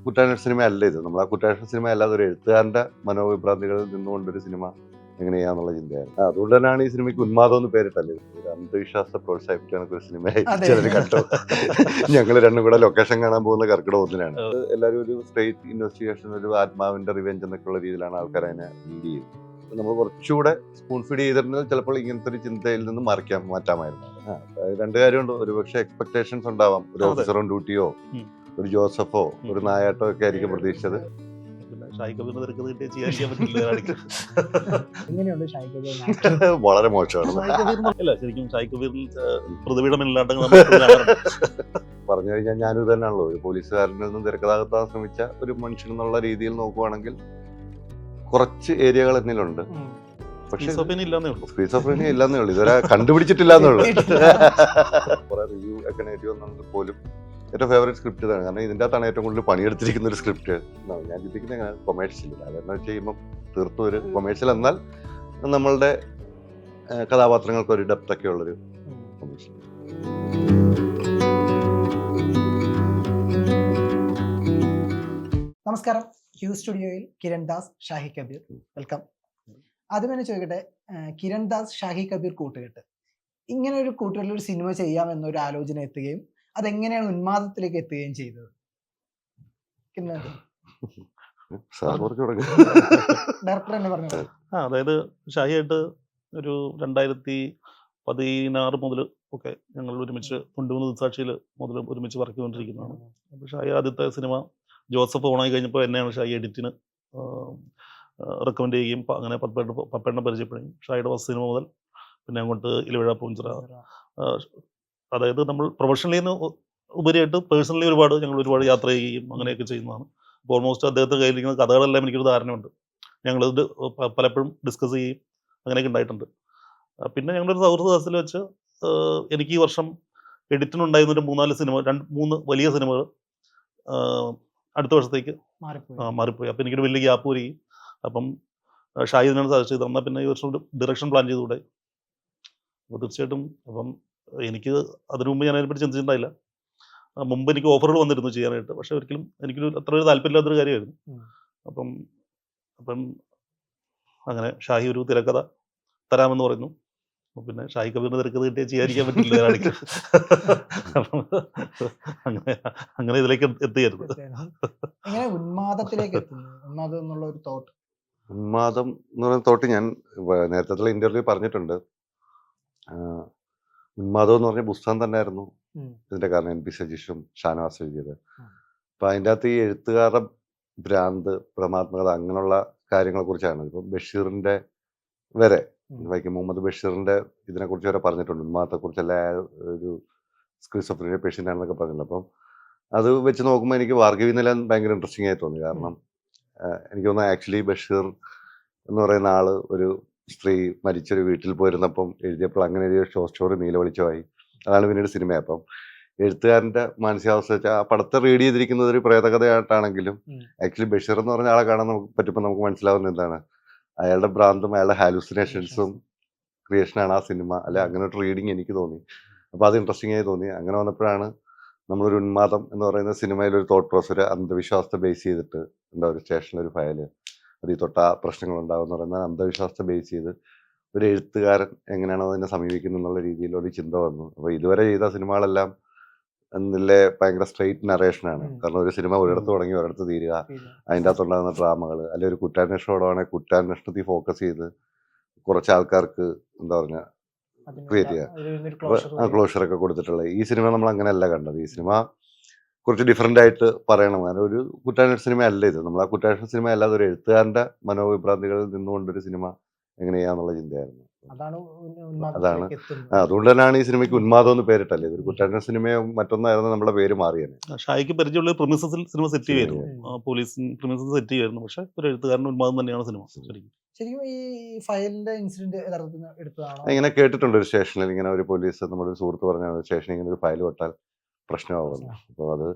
കുറ്റാന്വേഷണ സിനിമ അല്ല ഇത്. നമ്മൾ ആ കുറ്റാന്വേഷണ സിനിമ അല്ലാതെ ഒരു എഴുത്തുകാരന്റെ മനോവിഭ്രാന്തികളിൽ നിന്നുകൊണ്ടൊരു സിനിമ എങ്ങനെ ചെയ്യാന്നുള്ള ചിന്തയായിരുന്നു. അതുകൊണ്ട് തന്നെയാണ് ഈ സിനിമയ്ക്ക് ഉന്മാദം എന്ന് പേരിട്ടല്ലേ. ഒരു അന്ധവിശ്വാസത്തെ പ്രോത്സാഹിപ്പിക്കാൻ ഒരു സിനിമയായി ചിലർ കണ്ടു. ഞങ്ങൾ രണ്ടും കൂടെ ലൊക്കേഷൻ കാണാൻ പോകുന്ന കർക്കിടക ഒന്നിനാണ്. എല്ലാവരും ഒരു സ്ട്രേറ്റ് ഇൻവെസ്റ്റിഗേഷൻ, ഒരു ആത്മാവിന്റെ റിവെഞ്ച് എന്നൊക്കെയുള്ള രീതിയിലാണ് ആൾക്കാർ അതിനെ ലീഡ് ചെയ്യുന്നത്. നമ്മൾ കുറച്ചുകൂടെ സ്പൂൺ ഫീഡ് ചെയ്തിരുന്നത് ചിലപ്പോൾ ഇങ്ങനത്തെ ഒരു ചിന്തയിൽ നിന്ന് മാറ്റാമായിരുന്നു. രണ്ട് കാര്യമുണ്ട്. ഒരുപക്ഷെ എക്സ്പെക്ടേഷൻസ് ഉണ്ടാവാം. ഒരു ഓഫീസർ ഓൺ ഡ്യൂട്ടിയോ ഒരു ജോസഫോ ഒരു നായാട്ടോ ഒക്കെ ആയിരിക്കും പ്രതീക്ഷിച്ചത്. വളരെ മോശമാണ്. പറഞ്ഞു കഴിഞ്ഞാൽ ഞാനും തന്നെയാണല്ലോ ഒരു പോലീസുകാരനിൽ നിന്നും തിരക്കഥാകത്താൻ ശ്രമിച്ച ഒരു മനുഷ്യൻ എന്നുള്ള രീതിയിൽ നോക്കുവാണെങ്കിൽ കുറച്ച് ഏരിയകൾ എന്നിലുണ്ട്. പക്ഷെ സ്ക്രീസോഫ്രീനിയ ഇല്ലാന്നേ ഉള്ളൂ, ഇതുവരെ കണ്ടുപിടിച്ചിട്ടില്ലാന്നേ ഉള്ളൂ. കുറെ റിവ്യൂ ഒക്കെ നെഗറ്റീവ് വന്നെങ്കിൽ പോലും ഏറ്റവും ഫേവറേറ്റ് സ്ക്രിപ്റ്റ് ഇതാണ്. കാരണം ഇതിൻ്റെ അകത്താണ് ഏറ്റവും കൂടുതൽ പണിയെടുത്തിരിക്കുന്ന ഒരു സ്ക്രിപ്റ്റ്. ഞാൻ ചിന്തിക്കുന്നത് കൊമേഴ്ഷ്യൽ അതെന്ന് വെച്ച് കഴിയുമ്പോൾ തീർത്തും ഒരു കൊമേഴ്ഷ്യൽ എന്നാൽ നമ്മളുടെ കഥാപാത്രങ്ങൾക്ക് ഒരു ഡെപ്ത് ഒക്കെ ഉള്ളൊരു കൊമേഴ്ഷ്യൽ. നമസ്കാരം. ക്യൂ സ്റ്റുഡിയോയിൽ കിരൺ ദാസ്, ഷാഹി കബീർ, വെൽക്കം. ആദ്യം തന്നെ ചോദിക്കട്ടെ, കിരൺ ദാസ്, ഷാഹി കബീർ കൂട്ടുകെട്ട്, ഇങ്ങനെ ഒരു കൂട്ടുകെട്ടിൽ ഒരു സിനിമ ചെയ്യാമെന്നൊരു ആലോചന എത്തുകയും അതെങ്ങനെയാണ് ഉന്മാദത്തിലേക്ക് എത്തുകയും ചെയ്തത്? ഡയറക്ടർ തന്നെ പറഞ്ഞു. അതായത് ഷാഹിയായിട്ട് ഒരു 2016 മുതൽ ഒക്കെ ഞങ്ങൾ ഒരുമിച്ച് 3 ദിവസാക്ഷിയിൽ മുതൽ ഒരുമിച്ച് വർക്ക് ചെയ്തുകൊണ്ടിരിക്കുന്നതാണ്. അപ്പോൾ ഷാഹി ആദ്യത്തെ സിനിമ ജോസഫ് ഓണായി കഴിഞ്ഞപ്പോൾ എന്നെയാണ് ഷാഹി എഡിറ്റിന് റെക്കമെൻഡ് ചെയ്യുകയും അങ്ങനെ പപ്പേണ്ണ പരിചയപ്പെടുകയും ഷാഹിയുടെ ഫസ്റ്റ് സിനിമ മുതൽ പിന്നെ അങ്ങോട്ട് ഇലവിഴ പൂഞ്ചിറ. അതായത് നമ്മൾ പ്രൊഫഷണലി ഉപരിയായിട്ട് പേഴ്സണലി ഞങ്ങൾ ഒരുപാട് യാത്ര ചെയ്യുകയും അങ്ങനെയൊക്കെ ചെയ്യുന്നതാണ്. അപ്പോൾ ഓൾമോസ്റ്റ് അദ്ദേഹത്തെ കയ്യിലിരിക്കുന്ന കഥകളെല്ലാം എനിക്കൊരു ധാരണയുണ്ട്. ഞങ്ങളിത് പലപ്പോഴും ഡിസ്കസ് ചെയ്യുകയും അങ്ങനെയൊക്കെ ഉണ്ടായിട്ടുണ്ട്. പിന്നെ ഞങ്ങളൊരു സൗഹൃദ ദിവസത്തിൽ വെച്ച് എനിക്ക് ഈ വർഷം എഡിറ്റിനുണ്ടായിരുന്നൊരു 3-4 സിനിമ, 2-3 വലിയ സിനിമകൾ അടുത്ത വർഷത്തേക്ക് മാറിപ്പോയി. അപ്പം എനിക്കൊരു വലിയ ഗ്യാപ്പ് വരികയും അപ്പം ഷാഹിദിനാണ് സജസ്റ്റ് ചെയ്ത് തന്നാൽ പിന്നെ ഈ വർഷം ഒരു ഡയറക്ഷൻ പ്ലാൻ ചെയ്തുകൂടെ. അപ്പോൾ തീർച്ചയായിട്ടും അപ്പം എനിക്ക് അതിനു മുമ്പ് ഞാൻ അതിനെപ്പറ്റി ചിന്തിച്ചിട്ടുണ്ടായില്ല. മുമ്പ് എനിക്ക് ഓഫറുകൾ വന്നിരുന്നു ചെയ്യാനായിട്ട്, പക്ഷെ ഒരിക്കലും എനിക്കൊരു അത്ര ഒരു താല്പര്യമില്ലാത്തൊരു കാര്യമായിരുന്നു. അപ്പം അങ്ങനെ ഷാഹി ഒരു തിരക്കഥ തരാമെന്ന് പറയുന്നു. പിന്നെ ഷാഹി കബീറിന് തിരക്കഥ കിട്ടിയാൽ ചെയ്യാതിരിക്കാൻ പറ്റില്ല. അങ്ങനെ ഇതിലേക്ക് എത്തിയായിരുന്നു. ഉന്മാദം എന്ന് പറയുന്ന തോട്ട് ഞാൻ നേരത്തെ ഇന്റർവ്യൂ പറഞ്ഞിട്ടുണ്ട്. ഉന്മാദം എന്ന് പറഞ്ഞ പുസ്തകം തന്നെയായിരുന്നു ഇതിന്റെ കാരണം. NP സജീഷും ഷാനവാസ് എഴുതിയത്. അപ്പൊ അതിൻ്റെ അകത്ത് ഈ എഴുത്തുകാരുടെ ഭ്രാന്ത്, ഭ്രമാത്മകത, അങ്ങനെയുള്ള കാര്യങ്ങളെ കുറിച്ചാണ്. ഇപ്പം ബഷീറിന്റെ വരെ വൈക്കം മുഹമ്മദ് ബഷീറിന്റെ ഇതിനെക്കുറിച്ച് വരെ പറഞ്ഞിട്ടുണ്ട്. ഉന്മാദത്തെക്കുറിച്ചല്ല, ഒരു സ്ക്രിസോഫ്രീനിയ പേഷ്യൻ്റ് ആണെന്നൊക്കെ പറഞ്ഞിട്ടുണ്ട്. അപ്പം അത് വെച്ച് നോക്കുമ്പോൾ എനിക്ക് ഭാർഗവി നിലൻ ഭയങ്കര ഇൻട്രസ്റ്റിംഗ് ആയി തോന്നി. കാരണം എനിക്ക് തോന്നുന്നു ആക്ച്വലി ബഷീർ എന്ന് പറയുന്ന ആള് ഒരു സ്ത്രീ മരിച്ചൊരു വീട്ടിൽ പോയിരുന്നപ്പം എഴുതിയപ്പോൾ അങ്ങനെ എഴുതിയ ഷോർട്ട് സ്റ്റോറി നീലവെളിച്ചമായി. അതാണ് പിന്നീട് സിനിമ. അപ്പം എഴുത്തുകാരന്റെ മാനസികാവസ്ഥ വെച്ചാൽ ആ പടത്തെ റീഡ് ചെയ്തിരിക്കുന്നത് ഒരു പ്രേതകഥയായിട്ടാണെങ്കിലും ആക്ച്വലി ബഷീർ എന്ന് പറഞ്ഞ ആളെ കാണാൻ പറ്റുമ്പോൾ നമുക്ക് മനസ്സിലാവുന്ന എന്താണ്, അയാളുടെ ഭ്രാന്തും അയാളുടെ ഹാലൂസിനേഷൻസും ക്രിയേഷനാണ് ആ സിനിമ. അല്ലെ, അങ്ങനെ ഒരു റീഡിങ് എനിക്ക് തോന്നി. അപ്പോൾ അത് ഇൻട്രസ്റ്റിംഗ് ആയി തോന്നി. അങ്ങനെ വന്നപ്പോഴാണ് നമ്മളൊരു ഉന്മാദം എന്ന് പറയുന്ന സിനിമയിലൊരു തോട്ട് പ്രോസസ്, ഒരു അന്ധവിശ്വാസത്തെ ബേസ് ചെയ്തിട്ട് ഒരു സ്റ്റേഷനിലൊരു ഫയല് അത് ഈ തൊട്ട പ്രശ്നങ്ങൾ ഉണ്ടാകുമെന്ന് പറയുന്ന അന്ധവിശ്വാസത്തെ ബേസ് ചെയ്ത് ഒരു എഴുത്തുകാരൻ എങ്ങനെയാണോ അതിനെ സമീപിക്കുന്നത് എന്നുള്ള രീതിയിലൊരു ചിന്ത വന്നു. അപ്പോൾ ഇതുവരെ ചെയ്ത സിനിമകളെല്ലാം എന്നിലെ ഭയങ്കര സ്ട്രെയിറ്റ് നറേഷനാണ്. കാരണം ഒരു സിനിമ ഒരിടത്ത് തുടങ്ങി ഒരിടത്ത് തീരുക, അതിൻ്റെ അകത്തുണ്ടാകുന്ന ഡ്രാമകൾ, അല്ലെങ്കിൽ ഒരു കുറ്റാന്വേഷണമാണെങ്കിൽ കുറ്റാന്വേഷണത്തിൽ ഫോക്കസ് ചെയ്ത് കുറച്ച് ആൾക്കാർക്ക് ക്രിയേറ്റ് ചെയ്യുക, ക്ലോഷറൊക്കെ കൊടുത്തിട്ടുള്ളത്. ഈ സിനിമ നമ്മൾ അങ്ങനെയല്ല കണ്ടത്. ഈ സിനിമ കുറച്ച് ഡിഫറെൻ്റ് ആയിട്ട് പറയണം. കാരണം ഒരു കുറ്റാന്വേഷണ സിനിമ അല്ല ഇത്. നമ്മൾ ആ കുറ്റാന്വേഷണ സിനിമ അല്ലാതെ ഒരു എഴുത്തുകാരന്റെ മനോവിഭ്രാന്തികളിൽ നിന്നുകൊണ്ടൊരു സിനിമ എങ്ങനെ ചെയ്യാന്നുള്ള ചിന്തയായിരുന്നു. അതാണ് അതുകൊണ്ട് തന്നെയാണ് ഈ സിനിമയ്ക്ക് ഉന്മാദം എന്ന് പേരിട്ടല്ലേ. ഇതൊരു കുറ്റാന്വേഷണ സിനിമയോ മറ്റൊന്നായിരുന്നു നമ്മുടെ പേര് മാറിയത്. ഷാഹിക്ക് പരിചയമുള്ള പ്രിമിസസിൽ സിനിമ സെറ്റ് ചെയ്യുമായിരുന്നു, പോലീസ് പ്രിമിസസ് സെറ്റ് ചെയ്യുമായിരുന്നു. പക്ഷെ ഒരു എഴുത്തുകാരൻ ഉന്മാദം തന്നെയാണ് സിനിമ. ശരിക്കും ഈ ഫയലിന്റെ ഇൻസിഡന്റ് എടുത്തതാണോ? ഇങ്ങനെ കേട്ടിട്ടുണ്ട് ഒരു സ്റ്റേഷനിൽ ഇങ്ങനെ ഒരു പോലീസ്, നമ്മുടെ ഒരു സുഹൃത്ത് പറഞ്ഞ സ്റ്റേഷനിൽ ഇങ്ങനെ ഒരു ഫയൽ വിട്ടാൽ പ്രശ്നമാകുന്നു. അപ്പോൾ അത്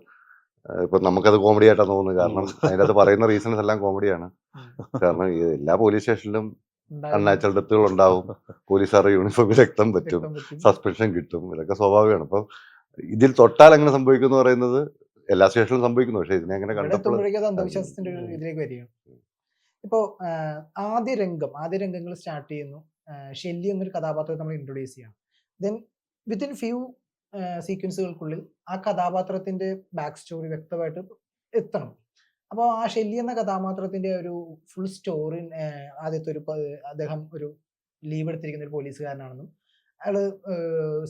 ഇപ്പൊ നമുക്കത് കോമഡി ആയിട്ടാണ് തോന്നുന്നത്. കാരണം അതിൻ്റെ അത് പറയുന്ന റീസൺസ് എല്ലാം കോമഡിയാണ്. കാരണം എല്ലാ പോലീസ് സ്റ്റേഷനിലും അൺനാച്ചുറൽ ഡെത്തുകൾ ഉണ്ടാവും. പോലീസുകാരുടെ യൂണിഫോമിൽ രക്തം പറ്റും, സസ്പെൻഷൻ കിട്ടും, ഇതൊക്കെ സ്വാഭാവികമാണ്. അപ്പം ഇതിൽ തൊട്ടാൽ എങ്ങനെ സംഭവിക്കും എന്ന് പറയുന്നത് എല്ലാ സ്റ്റേഷനിലും സംഭവിക്കുന്നു. പക്ഷെ ഇതിനെ അങ്ങനെ ഇവിടെ കണ്ടപ്പോൾ എത്തുമ്പോഴേക്കും അത് അന്ധവിശ്വാസത്തിന്റെ ഒരു ഇതിലേക്ക് വരികയാണ്. ഇപ്പോ ആദ്യ രംഗങ്ങൾ സ്റ്റാർട്ട് ചെയ്യുന്നു. ഷെല്ലി എന്നൊരു കഥാപാത്രത്തെ നമ്മൾ ഇൻട്രൊഡ്യൂസ് ചെയ്യണം. ദെൻ വിത്തിൻ ഫ്യൂ സീക്വൻസുകൾക്കുള്ളിൽ ആ കഥാപാത്രത്തിന്റെ ബാക്ക് സ്റ്റോറി വ്യക്തമായിട്ട് എത്തണം. അപ്പോൾ ആ ഷെല്ലി എന്ന കഥാപാത്രത്തിന്റെ ഒരു ഫുൾ സ്റ്റോറി ആദ്യത്തെ അദ്ദേഹം ഒരു ലീവ് എടുത്തിരിക്കുന്ന ഒരു പോലീസുകാരനാണെന്നും അയാൾ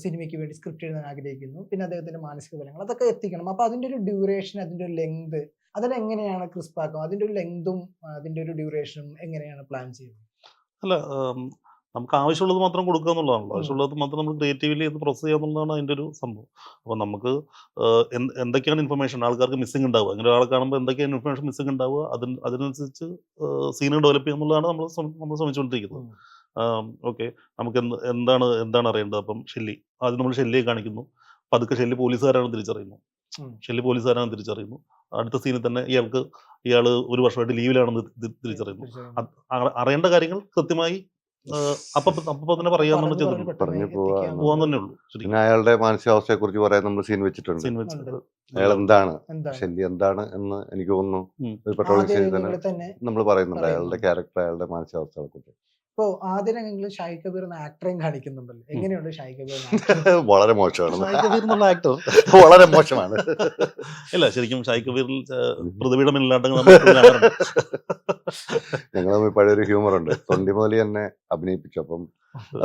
സിനിമയ്ക്ക് വേണ്ടി സ്ക്രിപ്റ്റ് എഴുതാൻ ആഗ്രഹിക്കുന്നു. പിന്നെ അദ്ദേഹത്തിന്റെ മാനസിക ബലങ്ങൾ അതൊക്കെ എത്തിക്കണം. അപ്പൊ അതിന്റെ ഒരു ഡ്യൂറേഷൻ, അതിന്റെ ഒരു ലെങ്ത്, അതിനെങ്ങനെയാണ് ക്രിസ്പ് ആക്കുക? അതിന്റെ ഒരു ലെങ്തും അതിന്റെ ഒരു ഡ്യൂറേഷനും എങ്ങനെയാണ് പ്ലാൻ ചെയ്യുന്നത്? അല്ല, നമുക്ക് ആവശ്യമുള്ളത് മാത്രം കൊടുക്കുക എന്നുള്ളതാണല്ലോ. ആവശ്യമുള്ളത് മാത്രം നമ്മൾ ക്രിയേറ്റീവ്ലി അത് പ്രോസസ് ചെയ്യുക എന്നുള്ളതാണ് അതിൻ്റെ ഒരു സംഭവം. അപ്പോൾ നമുക്ക് എന്തൊക്കെയാണ് ഇൻഫർമേഷൻ ആൾക്കാർക്ക് മിസ്സിംഗ് ഉണ്ടാവുക, അങ്ങനെ ഒരാളെ കാണുമ്പോൾ എന്തൊക്കെയാണ് ഇൻഫർമേഷൻ മിസ്സിംഗ് ഉണ്ടാവുക, അതിനനുസരിച്ച് സീനുകൾ ഡെവലപ്പ് ചെയ്യുക എന്നുള്ളതാണ് നമ്മൾ ശ്രമിച്ചുകൊണ്ടിരിക്കുന്നത്. ഓക്കെ, നമുക്ക് എന്താണ് അറിയേണ്ടത്? അപ്പം ആദ്യം നമ്മൾ ഷെല്ലിയെ കാണിക്കുന്നു. പതുക്കെ ഷെല്ലി പോലീസുകാരാണെന്ന് തിരിച്ചറിയുന്നു. അടുത്ത സീനിൽ തന്നെ ഇയാൾ ഒരു വർഷമായിട്ട് ലീവിലാണെന്ന് തിരിച്ചറിയുന്നു. അറിയേണ്ട കാര്യങ്ങൾ കൃത്യമായി അപ്പൊ തന്നെ പറയാന്ന് പറഞ്ഞു പോവാൻ തന്നെ ഉള്ളൂ. പിന്നെ അയാളുടെ മാനസികാവസ്ഥയെ കുറിച്ച് പറയാൻ നമ്മൾ സീൻ വെച്ചിട്ടുണ്ട്. അയാൾ എന്താണ്, ഷെല്ലി എന്താണ് എന്ന് എനിക്ക് തോന്നുന്നു ഒരു പെട്രോളിംഗ് സീനിൽ തന്നെ നമ്മൾ പറയുന്നുണ്ട് അയാളുടെ ക്യാരക്ടർ, അയാളുടെ മാനസികാവസ്ഥകളെ കുറിച്ച്. ഇപ്പോ ആദ്യ രംഗങ്ങളിൽ ഷാഹിദ് കബീർ എന്ന ആക്ടറേയും കാണിക്കുന്നുണ്ടല്ലോ. എങ്ങനെയുണ്ട് ഷാഹിദ് കബീർ? വളരെ മോശമാണ്. ആക്ടർ വളരെ മോശമാണ്. ഇല്ല, ശരിക്കും ഷാഹിദ് കബീറിൽ പ്രതിപീഠം ഇല്ലാണ്ട് ഞങ്ങൾ തമ്മിൽ പഴയൊരു ഹ്യൂമർ ഉണ്ട്. തൊണ്ടിമോലി എന്നെ അഭിനയിപ്പിച്ചു. അപ്പം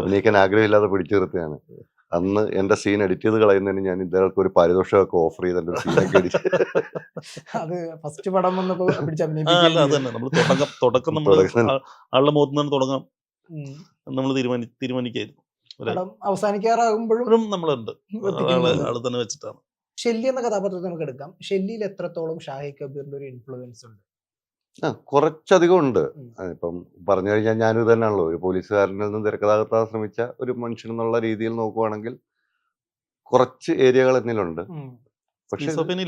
അഭിനയിക്കാൻ ആഗ്രഹമില്ലാതെ പിടിച്ചു നിർത്തിയാണ്. അന്ന് എന്റെ സീൻ എഡിറ്റ് ചെയ്ത് കളയുന്നതിന് ഞാൻ ഇദ്ദേഹർക്ക് ഒരു പാരിതോഷമൊക്കെ ഓഫർ ചെയ്ത് എന്റെ സീനൊക്കെ എഡിറ്റ്. അത് ഫസ്റ്റ് പടം വന്നപ്പോ തുടക്കം നമ്മൾ ആളുടെ മുഖത്ത് നിന്ന് തുടങ്ങാം നമ്മൾ തീരുമാനിക്കായിരുന്നു. അവസാനിക്കാറാകുമ്പോഴും നമ്മളുണ്ട് ആള് തന്നെ വെച്ചിട്ടാണ്. ഷെല്ലി എന്ന കഥാപാത്രത്തെ നമുക്ക് എടുക്കാം. ഷെല്ലിയിൽ എത്രത്തോളം ഷാഹിദ് കബീറിന്റെ ഒരു ഇൻഫ്ലുവൻസ് ഉണ്ട്? കുറച്ചധികം ഉണ്ട്. ഇപ്പം പറഞ്ഞു കഴിഞ്ഞാൽ ഞാനും തന്നെയാണല്ലോ ഒരു പോലീസുകാരനിൽ നിന്ന് തിരക്കഥാകൃത്താൻ ശ്രമിച്ച ഒരു മനുഷ്യൻ എന്നുള്ള രീതിയിൽ നോക്കുവാണെങ്കിൽ കുറച്ച് ഏരിയകൾ എന്നിലുണ്ട്. പക്ഷെ സ്ക്രീസോഫ്രീനിയ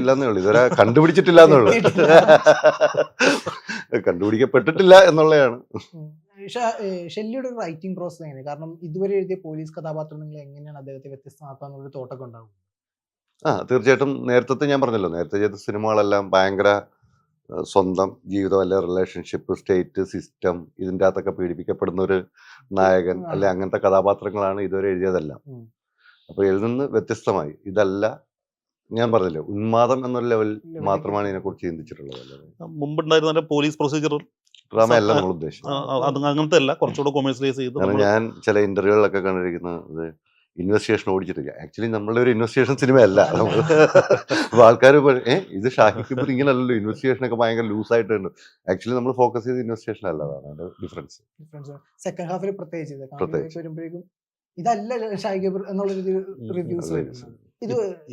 ഇല്ലാന്നേ ഉള്ളൂ. ഇതുവരെ കണ്ടുപിടിച്ചിട്ടില്ലാന്നേ ഉള്ളൂ. കണ്ടുപിടിക്കപ്പെട്ടിട്ടില്ല എന്നുള്ളതാണ്. ഷെല്ലിയുടെ ഒരു റൈറ്റിംഗ് പ്രോസസ് എങ്ങനെയാണ്? കാരണം ഇതുവരെ എഴുതിയ പോലീസ് കഥാപാത്രങ്ങൾ എങ്ങനെയാണ് അദ്ദേഹത്തെ വ്യത്യസ്തമാക്കാന്നുള്ള തോട്ടൊക്കെ ഉണ്ടാവും. തീർച്ചയായിട്ടും. നേരത്തെ ഞാൻ പറഞ്ഞല്ലോ, നേരത്തെ ചെയ്ത സിനിമകളെല്ലാം ഭയങ്കര സ്വന്തം ജീവിതം അല്ലെ റിലേഷൻഷിപ്പ്, സ്റ്റേറ്റ് സിസ്റ്റം, ഇതിൻ്റെ അകത്തൊക്കെ പീഡിപ്പിക്കപ്പെടുന്ന ഒരു നായകൻ അല്ലെ അങ്ങനത്തെ കഥാപാത്രങ്ങളാണ് ഇതുവരെ എഴുതിയതെല്ലാം. അപ്പൊ എഴുതുന്ന വ്യത്യസ്തമായി. ഇതല്ല, ഞാൻ പറഞ്ഞില്ലേ, ഉന്മാദം എന്നൊരു ലെവൽ മാത്രമാണ് ഇതിനെ കുറിച്ച് ചിന്തിച്ചിട്ടുള്ളത്. മുമ്പുണ്ടായിരുന്ന പോലീസ് പ്രൊസീജിയർ ഡ്രാമ അല്ല നമ്മൾ ഉദ്ദേശിച്ചത്. അങ്ങനത്തെ അല്ല, കുറച്ചുകൂടെ കൊമേഴ്സ്യലൈസ് ചെയ്ത്. ഞാൻ ചില ഇന്റർവ്യൂകളിലൊക്കെ കണ്ടിരിക്കുന്നത് ഇൻവെസ്റ്റിഗേഷൻ ഓടിച്ചിട്ടില്ല. ആക്ച്വലി നമ്മളുടെ ഒരു ഇൻവെസ്റ്റിഗേഷൻ സിനിമയല്ല. ആൾക്കാർ ഇത് ഷാഹിദ് കബീർ ഇങ്ങനെയല്ലല്ലോ, ഇൻവെസ്റ്റിഗേഷൻ ഒക്കെ ഭയങ്കര ലൂസായിട്ടുണ്ട്. ആക്ച്വലി നമ്മൾ ഫോക്കസ് ചെയ്ത് ഇൻവെസ്റ്റിഗേഷൻ അല്ല. അതാണ് ഡിഫറൻസ്. സെക്കൻഡ് ഹാഫിൽ പ്രത്യേകിച്ച് വരുമ്പോഴേക്കും ഇതല്ല ഷാഹിദ് കബീർ എന്നുള്ളൊരു റിവ്യൂസ്.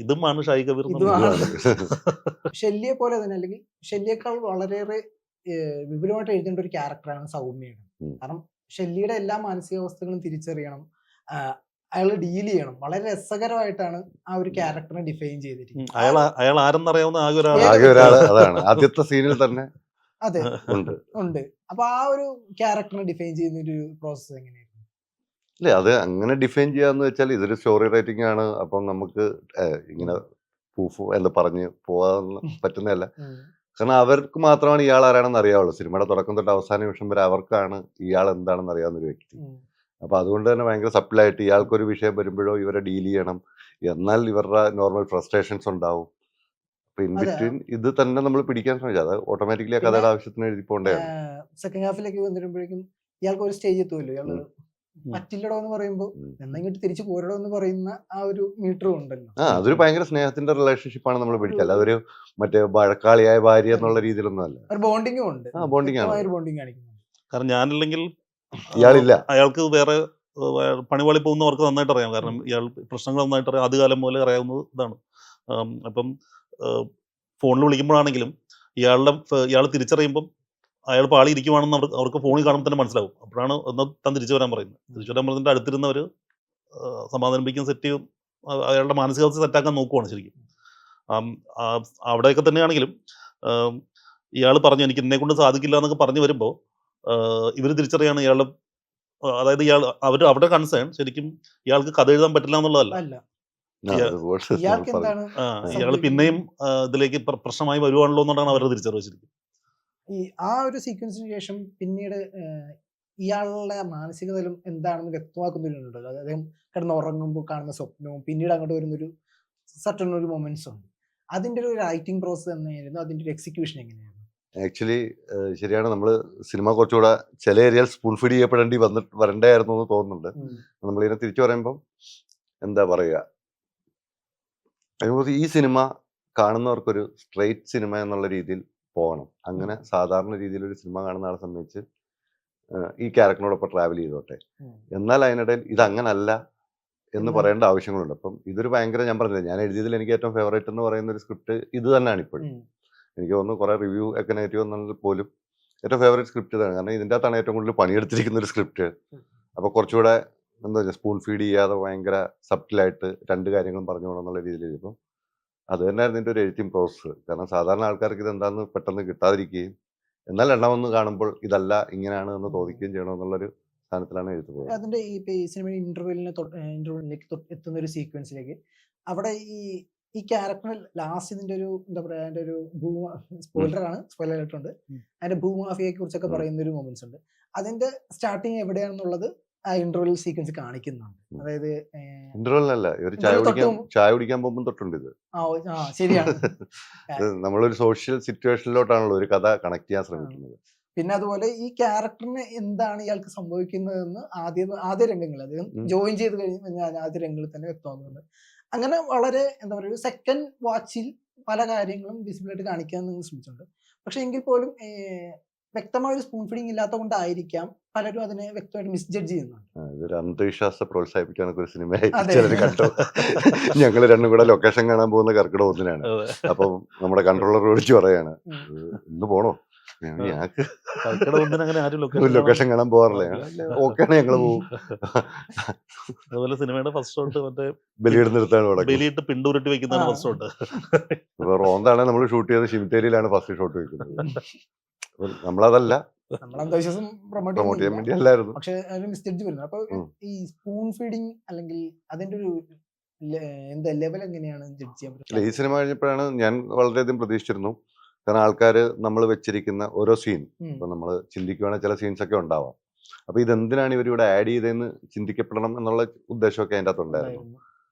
ഇതുമാണ് ഷാഹിദ് കബീർ. ഷെല്ലിയെ പോലെ തന്നെ, അല്ലെങ്കിൽ ഷെല്ലിയേക്കാൾ വളരെയേറെ വിപുലമായിട്ട് എഴുതേണ്ട ഒരു ക്യാരക്ടറാണ് സൗമ്യയുടെ. കാരണം ഷെല്ലിയുടെ എല്ലാ മാനസികാവസ്ഥകളും തിരിച്ചറിയണം, അയാൾ ഡീൽ ചെയ്യണം. വളരെ രസകരമായിട്ടാണ് ആ ഒരു ക്യാരക്ടറിനെ ഡിഫൈൻ ചെയ്തിരിക്കുന്നത്. അയാൾ ആരെന്നറിയാവുന്ന ആകെ ഒരാൾ അതാണ് ആദ്യത്തെ സീനിൽ തന്നെ. അതെ, ഉണ്ട്. അപ്പൊ ആ ഒരു ക്യാരക്ടറിനെ ഡിഫൈൻ ചെയ്യുന്ന ഒരു പ്രോസസ് എങ്ങനെയായിരുന്നു? അല്ലേ, അത് അങ്ങനെ ഡിഫൈൻ ചെയ്യാന്ന് വെച്ചാൽ ഇതൊരു സ്റ്റോറി റൈറ്റിംഗ് ആണ്. അപ്പം നമുക്ക് ഇങ്ങനെ പ്രൂഫ് എന്ന് പറഞ്ഞ് പോകാൻ പറ്റുന്നതല്ല. കാരണം അവർക്ക് മാത്രമാണ് ഇയാൾ ആരാണെന്ന് അറിയാവുള്ളൂ. സിനിമയുടെ തുടക്കം തൊട്ട് അവസാന നിമിഷം വരെ അവർക്കാണ് ഇയാൾ എന്താണെന്ന് അറിയാവുന്ന ഒരു വ്യക്തി. അപ്പൊ അതുകൊണ്ട് തന്നെ ഭയങ്കര സപ്പിളായിട്ട് ഇയാൾക്കൊരു വിഷയം വരുമ്പോഴോ ഇവരെ ഡീൽ ചെയ്യണം. എന്നാൽ ഇവരുടെ നോർമൽ ഫ്രസ്ട്രേഷൻസ് ഉണ്ടാവും. അപ്പൊ ഇൻ ബിറ്റ്വീൻ ഇത് തന്നെ നമ്മൾ പിടിക്കാൻ ശ്രമിച്ചത്. അത് ഓട്ടോമാറ്റിക്കലി ആ കഥയുടെ ആവശ്യത്തിന് എഴുതി പോകേണ്ടതാണ്. സെക്കൻഡ് ഹാഫിലേക്ക് വന്നിരുമ്പോഴേക്കും ഇയാൾക്ക് ഒരു സ്റ്റേജ് എത്തുമല്ലോ. ഇയാള് പറ്റില്ലടോ എന്ന് പറയുമ്പോ എന്തെങ്കിലും തിരിച്ചു പോരടോ എന്ന് പറയുന്ന ആ ഒരു മീറ്ററും ഉണ്ടല്ലോ. അതൊരു ഭയങ്കര സ്നേഹത്തിന്റെ റിലേഷൻഷിപ്പാണ് നമ്മൾ പിടിച്ചത്. അതൊരു മറ്റേ വഴക്കാളിയായ ഭാര്യ എന്നുള്ള രീതിയിലൊന്നും അല്ല. ഒരു ബോണ്ടിങ്ങും ഉണ്ട്. ബോണ്ടിങ് ആണ്. ബോണ്ടിങ് കാണിക്കുന്നത്. കാരണം ഞാനില്ലെങ്കിൽ ഇയാളില്ല, അയാൾക്ക് വേറെ പണിപാളി പോകുന്നവർക്ക് നന്നായിട്ട് അറിയാം. കാരണം ഇയാൾ പ്രശ്നങ്ങൾ നന്നായിട്ട് അറിയാം. ആദ്യകാലം പോലെ അറിയാവുന്നത് ഇതാണ്. അപ്പം ഫോണിൽ വിളിക്കുമ്പോഴാണെങ്കിലും ഇയാൾ തിരിച്ചറിയുമ്പം അയാൾ പാളി ഇരിക്കുവാണെന്ന് അവർക്ക് ഫോണിൽ കാണുമ്പോൾ തന്നെ മനസ്സിലാവും. അപ്പോഴാണ് താൻ തിരിച്ചു വരാൻ പറയുന്നത്. തിരിച്ചു വരാൻ പറഞ്ഞിട്ട് അടുത്തിരുന്നവർ സമാധാനിപ്പിക്കുന്ന സെറ്റ് ചെയ്യും, അയാളുടെ മാനസികാവസ്ഥ സെറ്റാക്കാൻ നോക്കുവാണ് ശരിക്കും. അവിടെയൊക്കെ തന്നെയാണെങ്കിലും ഇയാൾ പറഞ്ഞു എനിക്ക് എന്നെ കൊണ്ട് സാധിക്കില്ല എന്നൊക്കെ പറഞ്ഞു വരുമ്പോൾ ഇവർ തിരിച്ചറിയാണ് ഇയാളുടെ, അതായത് അവരുടെ കൺസേൺ ശരിക്കും ഇയാൾക്ക് കഥ എഴുതാൻ പറ്റില്ല എന്നുള്ളതല്ല. ഇയാൾക്ക് എന്താണ് ഇയാള് പിന്നെയും ഇതിലേക്ക് പ്രശ്നമായി വരുവാണല്ലോ എന്നാണ് അവരുടെ തിരിച്ചറിവ്. ഈ ആ ഒരു സീക്വൻസിന് ശേഷം പിന്നീട് ഇയാളുടെ മാനസികതയിലും എന്താണെന്ന് വ്യക്തമാക്കുന്നതിലുണ്ടല്ലോ. അദ്ദേഹം കിടന്നുറങ്ങുമ്പോൾ കാണുന്ന സ്വപ്നവും പിന്നീട് അങ്ങോട്ട് വരുന്നൊരു സർട്ടൺ ഒരു മൊമെന്റ്സ് ഉണ്ട്. അതിന്റെ ഒരു റൈറ്റിംഗ് പ്രോസസ് എങ്ങനെയായിരുന്നു, അതിന്റെ ഒരു എക്സിക്യൂഷൻ എങ്ങനെയായിരുന്നു? ആക്ച്വലി ശരിയാണ്. നമ്മൾ സിനിമ കുറച്ചുകൂടെ ചില ഏരിയയിൽ സ്പൂൺ ഫീഡ് ചെയ്യപ്പെടേണ്ടി വരണ്ടായിരുന്നു എന്ന് തോന്നുന്നുണ്ട്. നമ്മളിതിനെ തിരിച്ചു പറയുമ്പം എന്താ പറയുക, ഈ സിനിമ കാണുന്നവർക്കൊരു സ്ട്രെയിറ്റ് സിനിമ എന്നുള്ള രീതിയിൽ പോകണം. അങ്ങനെ സാധാരണ രീതിയിൽ ഒരു സിനിമ കാണുന്ന ആളെ സംബന്ധിച്ച് ഈ ക്യാരക്ടറിനോടൊപ്പം ട്രാവൽ ചെയ്തോട്ടെ. എന്നാൽ അതിനിടയിൽ ഇതങ്ങനല്ല എന്ന് പറയേണ്ട ആവശ്യങ്ങളുണ്ട്. അപ്പം ഇതൊരു ഭയങ്കര, ഞാൻ പറഞ്ഞില്ല, ഞാൻ എഴുതിയതിൽ എനിക്ക് ഏറ്റവും ഫേവറേറ്റ് എന്ന് പറയുന്ന ഒരു സ്ക്രിപ്റ്റ് ഇത് തന്നെയാണ് ഇപ്പോഴും. എനിക്ക് തോന്നുന്നു കുറെ റിവ്യൂ ഒക്കെ നെഗറ്റീവ് എന്നാൽ പോലും ഏറ്റവും ഫേവറേറ്റ് സ്ക്രിപ്റ്റ് ഇതാണ്. കാരണം ഇതിൻ്റെ അകത്താണ് ഏറ്റവും കൂടുതൽ പണിയെടുത്തിരിക്കുന്ന ഒരു സ്ക്രിപ്റ്റ്. അപ്പോൾ കുറച്ചുകൂടെ എന്താ വെച്ചാൽ സ്പൂൺ ഫീഡ് ചെയ്യാതെ ഭയങ്കര സബ്റ്റിലായിട്ട് രണ്ട് കാര്യങ്ങളും പറഞ്ഞു പോകണം എന്നുള്ള രീതിയിൽ ചെയ്തപ്പോൾ അത് തന്നെയായിരുന്നു ഇതിൻ്റെ ഒരു എഡിറ്റിംഗ് പ്രോസസ്സ്. കാരണം സാധാരണ ആൾക്കാർക്ക് ഇത് എന്താണെന്ന് പെട്ടെന്ന് കിട്ടാതിരിക്കുകയും എന്നാൽ രണ്ടാമൊന്ന് കാണുമ്പോൾ ഇതല്ല ഇങ്ങനെയാണ് എന്ന് തോന്നിക്കുകയും ചെയ്യണമെന്നുള്ളൊരു സ്ഥാനത്തിലാണ് എഴുത്ത് പോകുന്നത്. അതിന്റെ ഈ സിനിമയുടെ ഇന്റർവെല്ലിലേക്ക് എത്തുന്ന ഒരു സീക്വൻസിലേക്ക് അവിടെ ഈ ക്യാരക്ടർ ലാസ്റ്റ് ഇതിന്റെ ഒരു എന്താ പറയാ, അതിന്റെ ഒരു സ്പോയിലർ ആയിട്ടുണ്ട്. അതിന്റെ ഭൂമാഫിയെ കുറിച്ചൊക്കെ പറയുന്ന ഒരു മൊമെന്റ്സ് ഉണ്ട്. അതിന്റെ സ്റ്റാർട്ടിങ് എവിടെയാണെന്നുള്ളത് ആ ഇന്റർവെൽ സീക്വൻസ് കാണിക്കുന്നുണ്ട്. അതായത് ഇന്റർവെല്ലല്ല, ഒരു ചായ കുടിക്കാൻ പോകുമ്പോൾ തൊട്ടുണ്ട് ഇത്. ശരിയാണ്. നമ്മളൊരു സോഷ്യൽ സിറ്റുവേഷനിലോട്ടാണല്ലോ ഒരു കഥ കണക്ട് ചെയ്യാൻ ശ്രമിക്കുന്നത്. പിന്നെ അതുപോലെ ഈ ക്യാരക്ടറിന് എന്താണ് ഇയാൾക്ക് സംഭവിക്കുന്നതെന്ന് ആദ്യ രംഗങ്ങൾ അദ്ദേഹം ജോയിൻ ചെയ്ത് കഴിഞ്ഞാൽ ആദ്യ രംഗങ്ങളിൽ തന്നെ വ്യക്തമാകുന്നുണ്ട്. അങ്ങനെ വളരെ എന്താ പറയുക, സെക്കൻഡ് വാച്ചിൽ പല കാര്യങ്ങളും വിസിബിളായിട്ട് കാണിക്കാൻ നിങ്ങൾ ശ്രമിച്ചിട്ടുണ്ട്. പക്ഷെ എങ്കിൽ പോലും വ്യക്തമായ ഒരു സ്പൂൺ ഫീഡിങ് ഇല്ലാത്ത കൊണ്ടായിരിക്കാം പലരും അതിനെ വ്യക്തമായിട്ട് മിസ്ജഡ്ജ് ചെയ്യുന്നുണ്ട്. ഇതൊരു അന്ധവിശ്വാസത്തെ പ്രോത്സാഹിപ്പിക്കാനൊക്കെ ഒരു സിനിമയായിട്ട് ചിലർ കണ്ടു. ഞങ്ങൾ രണ്ടും കൂടെ ലൊക്കേഷൻ കാണാൻ പോകുന്ന കർക്കിടക 1-നാണ്. അപ്പം നമ്മുടെ കൺട്രോളർ വിളിച്ചു പറയാണ്, ഇന്ന് പോണോ? ഞങ്ങൾക്ക് ലൊക്കേഷൻ കാണാൻ പോകാറില്ല. ഓക്കെയാണ്, ഞങ്ങള് പോകും. അതുപോലെ സിനിമയുടെ ഫസ്റ്റ് ഷോട്ട് മറ്റേ ബലിയിടുന്നിടത്താണ് ബലിയിട്ട് പിണ്ടുരുട്ടി വെക്കുന്നതാണ് ഫസ്റ്റ് ഷോട്ട്. റോന്താണ് നമ്മൾ ഷൂട്ട് ചെയ്തത്, ശിവത്തേരിയിലാണ് ഫസ്റ്റ് ഷോട്ട് വെക്കുന്നത്. നമ്മളതല്ല, പ്രൊമോട്ട് ചെയ്യാൻ വേണ്ടി അല്ലായിരുന്നു. പക്ഷെ മിസ്റ്റേജ് വരുന്നത്. അപ്പൊ ഈ സ്പൂൺ ഫീഡിങ് അല്ലെങ്കിൽ അതിന്റെ ഒരു എന്താ ലെവൽ എങ്ങനെയാണ് ജഡ്ജ് ചെയ്യാൻ പറ്റുന്നത്? ഈ സിനിമ കഴിഞ്ഞപ്പോഴാണ് ഞാൻ വളരെയധികം പ്രതീക്ഷിച്ചിരുന്നു. കാരണം ആൾക്കാർ നമ്മൾ വെച്ചിരിക്കുന്ന ഓരോ സീൻ, ഇപ്പൊ നമ്മൾ ചിന്തിക്കുകയാണെങ്കിൽ ചില സീൻസ് ഒക്കെ ഉണ്ടാവാം. അപ്പൊ ഇതെന്തിനാണ് ഇവരിവിടെ ആഡ് ചെയ്തതെന്ന് ചിന്തിക്കപ്പെടണം എന്നുള്ള ഉദ്ദേശമൊക്കെ അതിൻ്റെ അകത്തുണ്ടായിരുന്നു.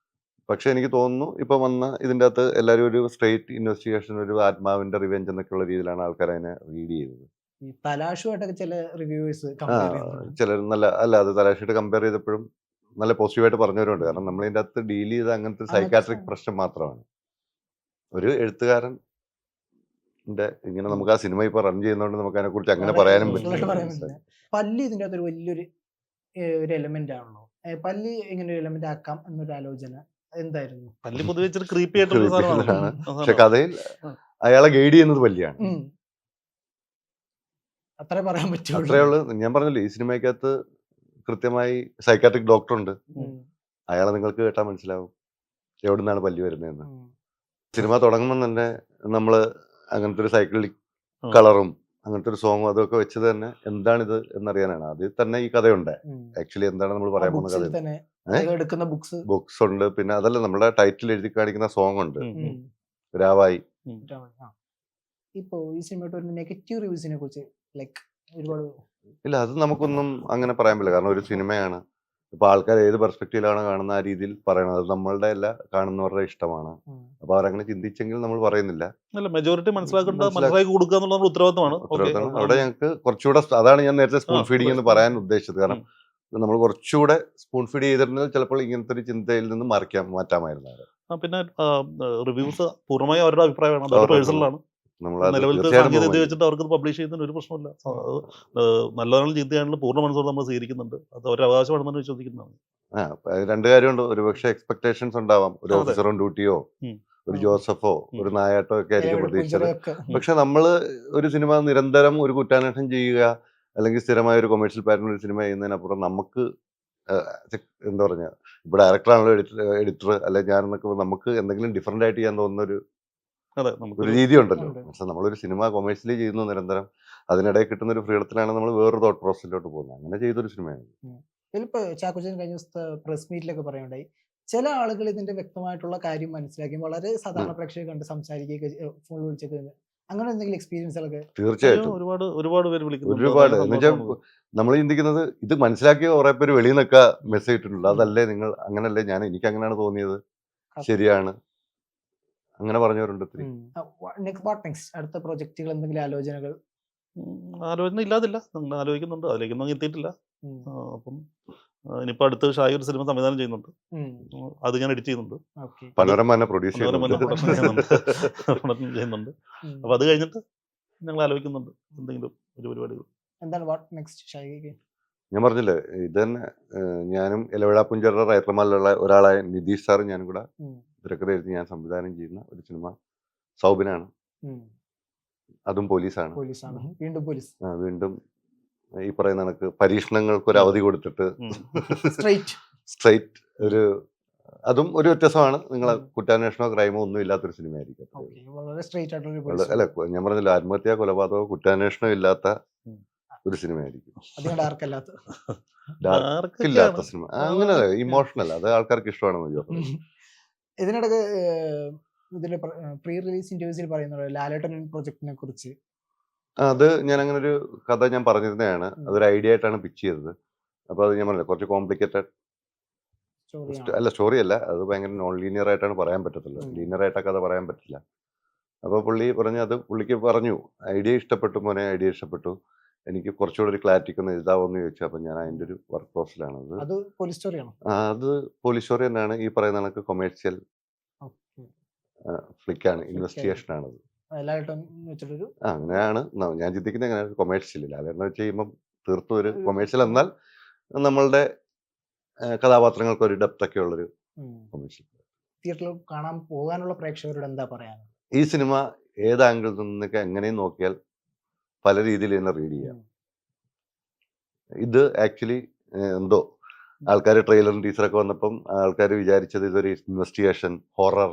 പക്ഷെ എനിക്ക് തോന്നുന്നു ഇപ്പൊ വന്ന ഇതിൻ്റെ അകത്ത് എല്ലാവരും ഒരു സ്ട്രെയിറ്റ് ഇൻവെസ്റ്റിഗേഷൻ, ഒരു ആത്മാവിന്റെ റിവെഞ്ച് എന്നൊക്കെയുള്ള രീതിയിലാണ് ആൾക്കാർ അതിനെ റീഡ് ചെയ്തത്. ചിലർ നല്ല അല്ല, അത് തലാഷായിട്ട് കമ്പയർ ചെയ്തപ്പോഴും നല്ല പോസിറ്റീവായിട്ട് പറഞ്ഞവരുണ്ട്. കാരണം നമ്മൾ ഇതിൻ്റെ അകത്ത് ഡീൽ ചെയ്ത അങ്ങനത്തെ സൈക്കാട്രിക് പ്രശ്നം മാത്രമാണ്. ഒരു എഴുത്തുകാരൻ ഇങ്ങനെ നമുക്ക് ആ സിനിമ ഇപ്പൊ റൺ ചെയ്യുന്നതുകൊണ്ട് നമുക്ക് അതിനെ കുറിച്ച് അങ്ങനെ പറയാനും പറ്റില്ല. പല്ലി ഇതിന്റെ അകത്ത് വലിയൊരു എലമെന്റ് ആണല്ലോ. പല്ലി എങ്ങനെ ഒരു എലമെന്റ് ആക്കാം എന്നൊരു ആലോചന എന്തായിരുന്നു? പല്ലി പൊതുവെ ക്രീപ്പി ആയിട്ടുള്ള സാധനമാണ്. പക്ഷെ കഥയിൽ അയാളെ ഗൈഡ് ചെയ്യുന്നത് പല്ലിയാണ്. അത്രേ പറയാൻ പറ്റുള്ളൂ. അത്രേ ഉള്ളൂ. ഞാൻ പറഞ്ഞില്ലേ, ഈ സിനിമയ്ക്കകത്ത് കൃത്യമായി സൈക്കാട്രിക് ഡോക്ടർ ഉണ്ട്. അയാളെ നിങ്ങൾക്ക് കേട്ടാൽ മനസ്സിലാവും എവിടുന്നാണ് പല്ലി വരുന്നതെന്ന്. സിനിമ തുടങ്ങുമ്പോൾ തന്നെ നമ്മള് അങ്ങനത്തെ ഒരു സൈക്കിളിക് കളറും അങ്ങനത്തെ ഒരു സോങ്ങും അതൊക്കെ വെച്ചത് തന്നെ എന്താണിത് എന്നറിയാനാണ്. അതിൽ തന്നെ ഈ കഥയുണ്ട്. ആക്ച്വലി എന്താണ് നമ്മൾ പറയാൻ പോകുന്ന കഥ, ബുക്സ് ഉണ്ട്. പിന്നെ അതല്ല, നമ്മുടെ ടൈറ്റിൽ എഴുതി കാണിക്കുന്ന സോങ് ഉണ്ട്, രാവായി. ഇപ്പോ ഈ സിനിമയുടെ നെഗറ്റീവ് റിവ്യൂസിനെ കുറിച്ച് ഒരുപാട് ഇല്ല, അത് നമുക്കൊന്നും അങ്ങനെ പറയാൻ പറ്റില്ല. കാരണം ഒരു സിനിമയാണ്. ഇപ്പൊ ആൾക്കാർ ഏത് പെർസ്പെക്റ്റീവിലാണ് കാണുന്ന ആ രീതിയിൽ പറയണത്. അത് നമ്മളുടെ അല്ല, കാണുന്നവരുടെ ഇഷ്ടമാണ്. അപ്പൊ അവരങ്ങനെ ചിന്തിച്ചെങ്കിൽ നമ്മൾ പറയുന്നില്ല. മെജോറിറ്റി മനസ്സിലാക്കി കൊടുക്കുക എന്നുള്ള ഉത്തരവാദിത്തമാണ്. അവിടെ ഞങ്ങൾക്ക് കുറച്ചുകൂടെ, അതാണ് ഞാൻ നേരത്തെ സ്പൂൺ ഫീഡിങ് എന്ന് പറയാൻ ഉദ്ദേശിച്ചത്. കാരണം നമ്മൾ കുറച്ചുകൂടെ സ്പൂൺ ഫീഡ് ചെയ്തിരുന്നത് ചിലപ്പോൾ ഇങ്ങനത്തെ ഒരു ചിന്തയിൽ നിന്ന് മാറ്റാമായിരുന്നു. പിന്നെ റിവ്യൂസ് പൂർണ്ണമായി അവരുടെ അഭിപ്രായമാണ്, അവരുടെ പേഴ്സണലാണ്. നിലവിലത്തെ സാങ്കേതികത വെച്ചിട്ട് അവർക്ക് പബ്ലിഷ് ചെയ്യുന്നതിന് ഒരു പ്രശ്നമില്ല. നല്ലതാണെങ്കിലും ചീത്തയാണെങ്കിലും പൂർണ്ണ മനസ്സോടെ നമ്മൾ സ്വീകരിക്കുന്നുണ്ട്. അത് അവരുടെ അവകാശമാണെന്ന് വിശ്വസിക്കുന്നതാണ്. രണ്ട് കാര്യമുണ്ട്. ഒരുപക്ഷെ എക്സ്പെക്ടേഷൻസ് ഉണ്ടാവാം. ഒരു ഓഫീസർ ഓൺ ഡ്യൂട്ടിയോ ഒരു ജോസഫോ ഒരു നായാട്ടോ ഒക്കെ ആയിരിക്കും പ്രതീക്ഷിച്ചത്. പക്ഷെ നമ്മള് ഒരു സിനിമ നിരന്തരം ഒരു കുറ്റാന്വേഷണം ചെയ്യുക, അല്ലെങ്കിൽ സ്ഥിരമായ ഒരു കൊമേഴ്ഷ്യൽ പാറ്റേൺ ഒരു സിനിമ ചെയ്യുന്നതിനപ്പുറം നമുക്ക് എന്താ പറഞ്ഞ, ഇപ്പൊ ഡയറക്ടറാണല്ലോ എഡിറ്റർ അല്ലെ ഞാൻ എന്നൊക്കെ, നമുക്ക് എന്തെങ്കിലും ഡിഫറെന്റ് ആയിട്ട് ചെയ്യാൻ തോന്നുന്ന ഒരു രീതി ഉണ്ടല്ലോ. പക്ഷെ നമ്മളൊരു സിനിമ കൊമേഴ്ഷ്യലി ചെയ്യുന്നു നിരന്തരം, അതിനിടയിൽ കിട്ടുന്ന ഒരു ഫ്രീഡത്തിലാണ് നമ്മൾ വേറൊരു തോട്ട് പ്രോസസ്സിലോട്ട് പോകുന്നത്. അങ്ങനെ ചെയ്തൊരു സിനിമയാണ്. ഇതിലിപ്പോ ചാക്കോച്ചൻ കഴിഞ്ഞ ദിവസത്തെ പ്രസ് മീറ്റിലൊക്കെ പറയുണ്ടായി, ചില ആളുകൾ ഇതിന്റെ വ്യക്തമായിട്ടുള്ള കാര്യം മനസ്സിലാക്കി വളരെ സാധാരണ പ്രേക്ഷകർ കണ്ട് സംസാരിക്കുകയൊക്കെ ഫോൺ വിളിച്ചൊക്കെ അങ്ങനെ എന്തെങ്കിലും എക്സ്പീരിയൻസുകളൊക്കെ തീർച്ചയായിട്ടും ഒരുപാട് പേര് വിളിക്കുന്നുണ്ട്. ഒരുപാട് വളരെ എന്ന് വെച്ചാൽ സന്തോഷമാണ്. നമ്മൾ ചിന്തിക്കുന്നത് ഇത് മനസ്സിലാക്കിയ കുറെ പേര് വെളിയിൽ നിന്നൊക്കെ മെസ്സേജ് ഇട്ടിട്ടുണ്ട്. അതല്ലേ നിങ്ങൾ അങ്ങനല്ലേ, എനിക്ക് അങ്ങനെയാണ് തോന്നിയത്, ശരിയാണ്, അങ്ങനെ പറഞ്ഞവരുണ്ട് ഒത്തിരി. നെക്സ്റ്റ് അടുത്ത പ്രൊജക്ടുകൾ എന്തെങ്കിലും ആലോചനകൾ? ആലോചന ഇല്ലാതില്ല, നമ്മൾ ആലോചിക്കുന്നുണ്ട്, അതിലേക്കൊന്നും എത്തിയിട്ടില്ല. അപ്പം ഇനിയിപ്പോ അടുത്ത് ഷായി ഒരു സിനിമ സംവിധാനം ചെയ്യുന്നുണ്ട്, അത് ഞാൻ എഡിറ്റ് ചെയ്യുന്നുണ്ട്. പനോരമ തന്നെ പ്രൊഡ്യൂസ് മനോരമ ചെയ്യുന്നുണ്ട്. production ചെയ്യുന്നുണ്ട്. അപ്പൊ അത് കഴിഞ്ഞിട്ട് ഞങ്ങൾ ആലോചിക്കുന്നുണ്ട് എന്തെങ്കിലും ഒരു പരിപാടികൾ. എന്താണ് വാട്ട് നെക്സ്റ്റ് ഷായിക്ക്? ഞാൻ പറഞ്ഞില്ലേ, ഇത് തന്നെ ഞാനും ഇലവിഴ പുഞ്ചറ റൈറ്റർമാരിലുള്ള ഒരാളായ നിതീഷ് സാറും ഞാനും കൂടെ തിരക്കഥ എഴുതി ഞാൻ സംവിധാനം ചെയ്യുന്ന ഒരു സിനിമ സൗബിനാണ്. അതും പോലീസാണ്. വീണ്ടും പോലീസ്. വീണ്ടും ഈ പറയുന്ന കണക്ക് പരീക്ഷണങ്ങൾക്ക് ഒരു അവധി കൊടുത്തിട്ട് സ്ട്രൈറ്റ് ഒരു, അതും ഒരു വ്യത്യാസമാണ്. നിങ്ങളെ കുറ്റാന്വേഷണമോ ക്രൈമോ ഒന്നും ഇല്ലാത്തൊരു സിനിമയായിരിക്കും. അല്ല, ഞാൻ പറഞ്ഞില്ല, ആത്മഹത്യ, കൊലപാതകമോ കുറ്റാന്വേഷണം ഇല്ലാത്ത ഒരു സിനിമയായിരിക്കും. ഇല്ലാത്ത സിനിമ, അങ്ങനെ ഇമോഷണൽ, അത് ആൾക്കാർക്ക് ഇഷ്ടമാണെന്ന് വിചാരിച്ചു. ഇതിനിടക്ക് ഇതിന്റെ പ്രീ റിലീസ് ഇന്റർവ്യൂസിൽ പറയുന്നത് ലാലേട്ടൻ പ്രൊജക്ടിനെ കുറിച്ച്. അത് ഞാൻ അങ്ങനെ ഒരു കഥ ഞാൻ പറഞ്ഞിരുന്നതാണ്. അതൊരു ഐഡിയ ആയിട്ടാണ് പിച്ച് ചെയ്തത്. അപ്പോൾ അത് ഞാൻ പറഞ്ഞില്ല, കുറച്ച് കോംപ്ലിക്കേറ്റഡ് അല്ല, സ്റ്റോറി അല്ല, അത് ഭയങ്കര നോൺ ലീനിയർ ആയിട്ടാണ് പറയാൻ പറ്റത്തുള്ളൂ. ലീനിയർ ആയിട്ട് കഥ പറയാൻ പറ്റില്ല. അപ്പോൾ പുള്ളി പറഞ്ഞു, അത് പുള്ളിക്ക് പറഞ്ഞു ഐഡിയ ഇഷ്ടപ്പെട്ടു മോനെ, ഐഡിയ ഇഷ്ടപ്പെട്ടു, എനിക്ക് കുറച്ചുകൂടെ ഒരു ക്ലാരിറ്റിക്ക് ഒന്ന് എഴുതാവോന്ന് ചോദിച്ചു. അപ്പം ഞാൻ അതിൻ്റെ ഒരു വർക്ക് പ്രോസസ്സിലാണ്. അത് പോലീസ് സ്റ്റോറിയാണോ? അത് പോലീസ് സ്റ്റോറി തന്നെയാണ്. ഈ പറയുന്ന കണക്ക് കൊമേഴ്ഷ്യൽ ഫ്ലിക്കാണ്, ഇൻവെസ്റ്റിഗേഷനാണത്. അങ്ങനെയാണ് ഞാൻ ചിന്തിക്കുന്നത്. അങ്ങനെ കൊമേഴ്ഷ്യൽ ലാലേട്ടൻ വെച്ച് കഴിയുമ്പം തീർത്തും ഒരു കൊമേഴ്ഷ്യൽ, എന്നാൽ നമ്മളുടെ കഥാപാത്രങ്ങൾക്ക് ഒരു ഡെപ്ത് ഒക്കെ ഉള്ളൊരു കൊമേഴ്ഷ്യൽ. തിയേറ്ററിൽ കാണാൻ പോകാനുള്ള പ്രേക്ഷകരോട് എന്താ പറയാനുള്ളത്? ഈ സിനിമ ഏത് ആംഗിളിൽ നിന്നൊക്കെ എങ്ങനെയും നോക്കിയാൽ പല രീതിയിൽ തന്നെ റീഡ് ചെയ്യാം. ഇത് ആക്ച്വലി എന്തോ ആൾക്കാർ ട്രെയിലറും ടീച്ചറൊക്കെ വന്നപ്പം ആൾക്കാർ വിചാരിച്ചത് ഇതൊരു ഇൻവെസ്റ്റിഗേഷൻ ഹൊറർ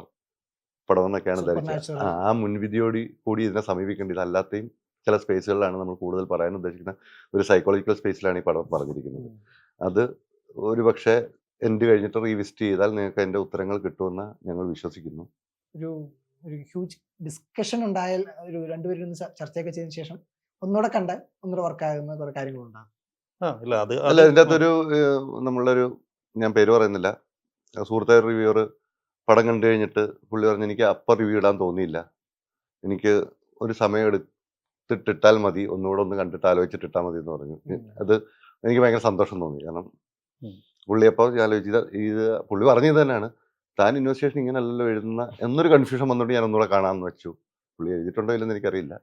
പടം എന്നൊക്കെയാണ് ധരിച്ചത്. ആ മുൻവിധിയോട് കൂടി ഇതിനെ സമീപിക്കേണ്ടത്. അല്ലാത്തയും ചില സ്പേസുകളിലാണ് നമ്മൾ കൂടുതൽ പറയാൻ ഉദ്ദേശിക്കുന്ന ഒരു സൈക്കോളജിക്കൽ സ്പേസിലാണ് ഈ പടം പറഞ്ഞിരിക്കുന്നത്. അത് ഒരു പക്ഷേ എൻഡ് കഴിഞ്ഞിട്ട് റീവിസിറ്റ് ചെയ്താൽ നിങ്ങൾക്ക് അതിന്റെ ഉത്തരങ്ങൾ കിട്ടുമെന്ന് ഞങ്ങൾ വിശ്വസിക്കുന്നു. ഒരു ഹ്യൂജ് ഡിസ്കഷൻ ഉണ്ടായാൽ ഒരു രണ്ടുപേരും ചർച്ചയൊക്കെ ചെയ്തതിനു ശേഷം ഒന്നുകൂടെ കണ്ടാൽ ഒന്നുകൂടെ വർക്കാകുന്ന കുറെ കാര്യങ്ങളുണ്ടാകും. അല്ല, ഇതിൻ്റെ അകത്തൊരു നമ്മളൊരു, ഞാൻ പേര് പറയുന്നില്ല, സുഹൃത്തായ റിവ്യൂവർ പടം കണ്ടു കഴിഞ്ഞിട്ട് പുള്ളി പറഞ്ഞു, എനിക്ക് അപ്പം റിവ്യൂ ഇടാൻ തോന്നിയില്ല, എനിക്ക് ഒരു സമയം എടുത്തിട്ടിട്ടാൽ മതി, ഒന്നുകൂടെ ഒന്ന് കണ്ടിട്ട് ആലോചിച്ചിട്ടിട്ടാൽ മതി എന്ന് പറഞ്ഞു. അത് എനിക്ക് ഭയങ്കര സന്തോഷം തോന്നി. കാരണം പുള്ളി അപ്പോൾ ഞാൻ ആലോചിച്ചത്, ഇത് പുള്ളി പറഞ്ഞത് തന്നെയാണ്, താൻ ഇൻവെസ്റ്റിഗേഷൻ ഇങ്ങനെയല്ലല്ലോ എഴുതുന്ന എന്നൊരു കൺഫ്യൂഷൻ വന്നുകൊണ്ട് ഞാൻ ഒന്നുകൂടെ കാണാമെന്ന് വെച്ചു. പുള്ളി എഴുതിയിട്ടുണ്ടോ ഇല്ലെന്ന് എനിക്കറിയില്ല.